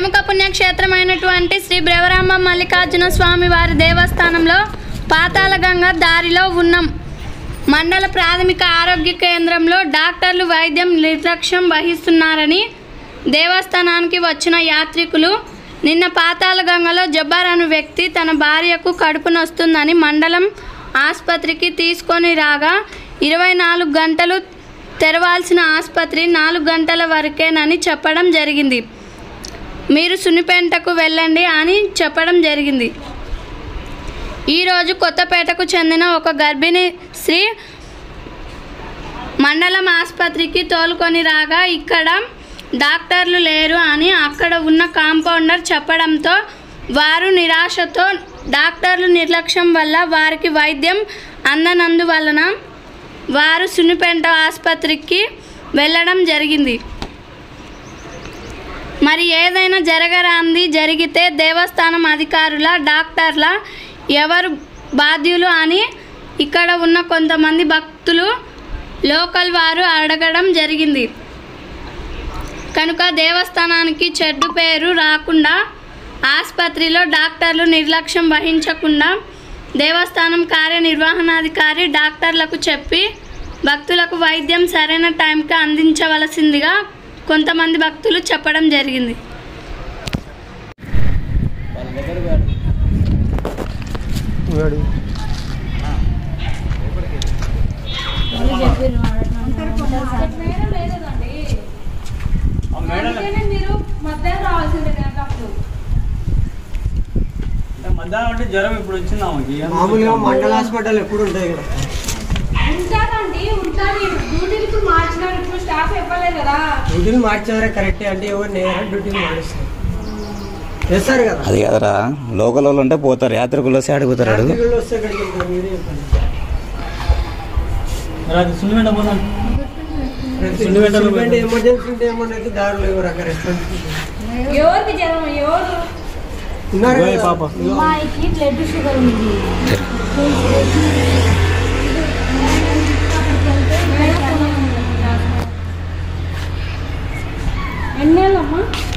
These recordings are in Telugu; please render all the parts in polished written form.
ప్రముఖ పుణ్యక్షేత్రమైనటువంటి శ్రీ బ్రవరాంబ మల్లికార్జున స్వామి వారి దేవస్థానంలో పాతాళగంగ దారిలో ఉన్న మండల ప్రాథమిక ఆరోగ్య కేంద్రంలో డాక్టర్లు వైద్యం నిర్లక్ష్యం వహిస్తున్నారని దేవస్థానానికి వచ్చిన యాత్రికులు నిన్న పాతాళగంగలో జబ్బార్ అను వ్యక్తి తన భార్యకు కడుపు నొస్తుందని మండలం ఆసుపత్రికి తీసుకొని రాగా 24 గంటలు తెరవాల్సిన ఆసుపత్రి 4 గంటల వరకేనని చెప్పడం జరిగింది. మీరు సున్నిపేటకు వెళ్ళండి అని చెప్పడం జరిగింది. ఈరోజు కొత్తపేటకు చెందిన ఒక గర్భిణీ స్త్రీ మండలం ఆసుపత్రికి తోలుకొని రాగా ఇక్కడ డాక్టర్లు లేరు అని అక్కడ ఉన్న కాంపౌండర్ చెప్పడంతో వారు నిరాశతో డాక్టర్లు నిర్లక్ష్యం వల్ల వారికి వైద్యం అందనందువలన వారు సున్నిపేట ఆసుపత్రికి వెళ్ళడం జరిగింది. మరి ఏదైనా జరగరాంది జరిగితే దేవస్థానం అధికారుల డాక్టర్ల ఎవరు బాధ్యులు అని ఇక్కడ ఉన్న కొంతమంది భక్తులు లోకల్ వారు అడగడం జరిగింది. కనుక దేవస్థానానికి చెడ్డు పేరు రాకుండా ఆసుపత్రిలో డాక్టర్లు నిర్లక్ష్యం వహించకుండా దేవస్థానం కార్యనిర్వహణాధికారి డాక్టర్లకు చెప్పి భక్తులకు వైద్యం సరైన టైంకి అందించవలసిందిగా కొంతమంది భక్తులు చెప్పడం జరిగింది. మధ్యాహ్నం అంటే జ్వరం ఇప్పుడు వచ్చిందా మామూలుగా మండల హాస్పిటల్ ఎప్పుడు ఉంటాయి కదా డ్యూటీలు మార్చారా కరెక్టే అంటే ఎవరు నేరా డ్యూటీలు మారుస్తారు చేస్తారు కదా. అది కదరా లోకల్ వాళ్ళు ఉంటే పోతారు, యాత్రికులు వస్తే అడుగుతారు. వస్తే ఎక్కడికి వెళ్తారు మీరే చెప్పండి. ఎమర్జెన్సీ ఉంటే ఏమన్నా దారిలో ఎవరు అక్కడ రెస్పాన్స్ ఉన్నారు పాప బ్లడ్ షుగర్ ఉంది.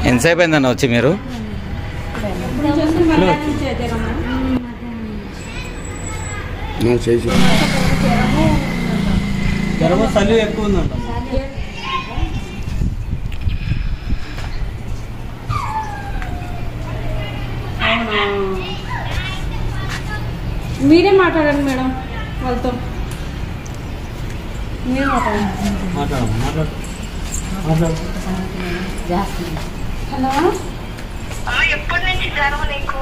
ఎంతసేపు అయిందన్న వచ్చి మీరు? జ్వరం చలి ఎక్కువ ఉందంట. మీరే మాట్లాడండి మేడం వాళ్ళతో. మీరే మాట్లాడండి. హలో ఎప్పటి నుంచి జ్వరం నీకు?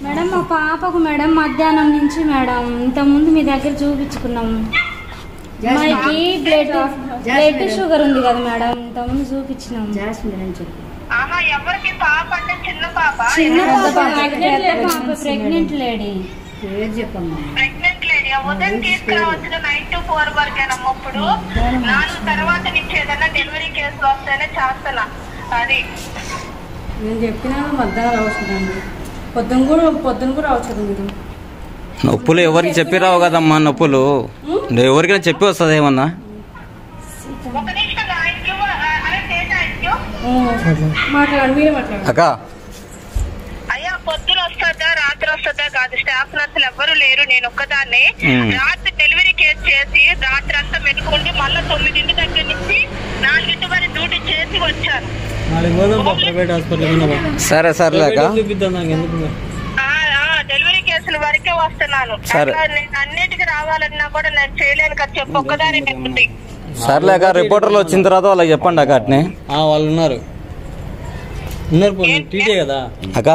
మేడం మా పాపకు మేడం మధ్యాహ్నం నుంచి మేడం ఇంతకుముందు మీ దగ్గర చూపించుకున్నాము. మనకి బ్లడ్ షుగర్ ఉంది కదా మేడం, ఇంతకుముందు చూపించినాము. ఎవరికి పాప అంటే చిన్న పాప? చిన్న పాప ప్రెగ్నెంట్ లేడీ. ప్రెగ్నెంట్ లేడీ ఉదయం తీసుకురావచ్చిన 9 to 4 వరకేనమ్మా. ఇప్పుడు 4 తర్వాత నుంచి ఏదైనా డెలివరీ కేసులు వస్తేనే చేస్తున్నా. అది నేను చెప్పినాను మధ్యాహ్నం రావచ్చు, పొద్దున కూడా రావచ్చు. మీరు నొప్పులు ఎవరికి చెప్పి రావు కదమ్మా, నొప్పులు ఎవరికైనా చెప్పి వస్తుంది ఏమన్నా? ఒక నిమిషం మాట్లాడండి, మీరే మాట్లాడండి. అక్క అయ్యా పొద్దున వస్తుందా రాత్రి వస్తుందా కాదు, స్టాఫ్ నర్సులు ఎవ్వరు లేరు, నేను ఒక్కదాన్నే. రాత్రి డెలివరీ కేసు చేసి రాత్రి అంతా మెలుకుండి మళ్ళీ 9 దగ్గర నుంచి 4 వరకు డ్యూటీ చేసి వచ్చాను. సరే సర్లేక డెలివరీ కేసుల వరకే వస్తున్నాను. నేను అన్నిటికీ రావాలన్నా కూడా నేను చేయలేను కదా, చెప్పు ఒక్కదాని ఉంది. సర్లేక రిపోర్టర్లు వచ్చిన తర్వాత వాళ్ళకి చెప్పండి అక్క. అట్నే వాళ్ళు ఉన్నారు కదా అక్క.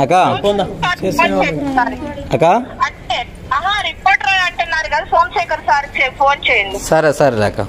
అక్క అక్క రిపోర్టర్ అంటున్నారు కదా, సోమశేఖర్ సార్ ఫోన్ చేయండి. సరే సరే అక్క.